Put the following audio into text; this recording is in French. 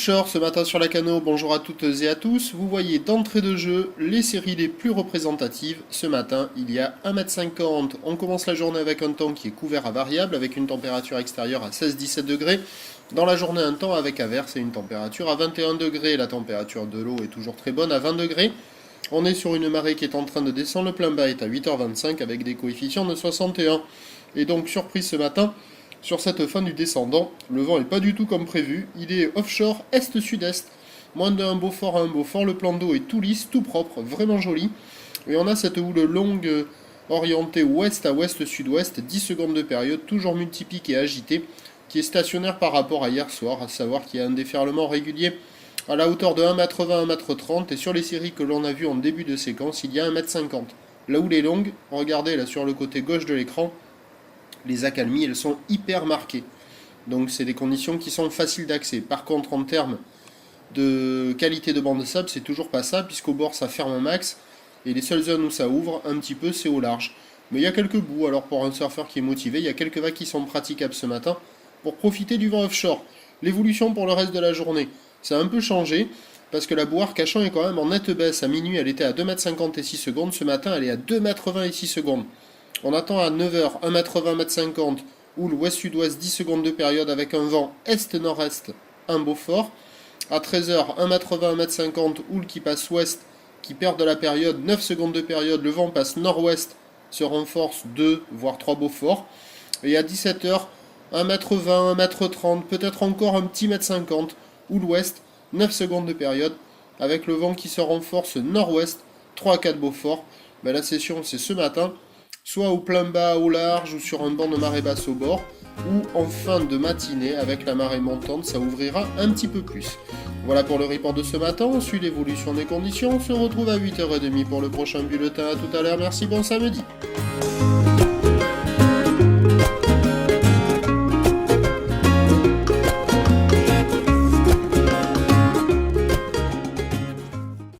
Offshore ce matin sur la Cano, bonjour à toutes et à tous. Vous voyez d'entrée de jeu les séries les plus représentatives. Ce matin, il y a 1m50. On commence la journée avec un temps qui est couvert à variable, avec une température extérieure à 16-17 degrés. Dans la journée, un temps avec averse et une température à 21 degrés. La température de l'eau est toujours très bonne à 20 degrés. On est sur une marée qui est en train de descendre. Le plein bas est à 8h25 avec des coefficients de 61. Et donc, surprise ce matin. Sur cette fin du descendant, le vent n'est pas du tout comme prévu, il est offshore est-sud-est, moins d'un Beaufort à un Beaufort, le plan d'eau est tout lisse, tout propre, vraiment joli, et on a cette houle longue orientée ouest à ouest-sud-ouest, 10 secondes de période, toujours multiplique et agitée, qui est stationnaire par rapport à hier soir, à savoir qu'il y a un déferlement régulier à la hauteur de 1m20, 1m30, et sur les séries que l'on a vues en début de séquence, il y a 1m50. La houle est longue, regardez là sur le côté gauche de l'écran, les accalmies, elles sont hyper marquées. Donc c'est des conditions qui sont faciles d'accès. Par contre, en termes de qualité de bande de sable, c'est toujours pas ça, puisqu'au bord ça ferme un max, et les seules zones où ça ouvre un petit peu, c'est au large. Mais il y a quelques bouts, alors pour un surfeur qui est motivé, il y a quelques vagues qui sont praticables ce matin, pour profiter du vent offshore. L'évolution pour le reste de la journée, ça a un peu changé, parce que la bouard Cachan est quand même en nette baisse. À minuit, elle était à 2m50 et 6 secondes, ce matin elle est à 2m20 et 6 secondes. On attend à 9h, 1m20, 1m50, houle ouest-sud-ouest, 10 secondes de période avec un vent est-nord-est, un Beaufort. À 13h, 1m20, 1m50, houle qui passe ouest, qui perd de la période, 9 secondes de période, le vent passe nord-ouest, se renforce 2, voire 3 Beauforts. Et à 17h, 1m20, 1m30, peut-être encore un petit mètre 50, houle ouest, 9 secondes de période, avec le vent qui se renforce nord-ouest, 3 à 4 Beauforts. Ben, la session, c'est ce matin, soit au plein bas au large ou sur un banc de marée basse au bord, ou en fin de matinée avec la marée montante, ça ouvrira un petit peu plus. Voilà pour le report de ce matin, on suit l'évolution des conditions, on se retrouve à 8h30 pour le prochain bulletin, à tout à l'heure, merci, bon samedi.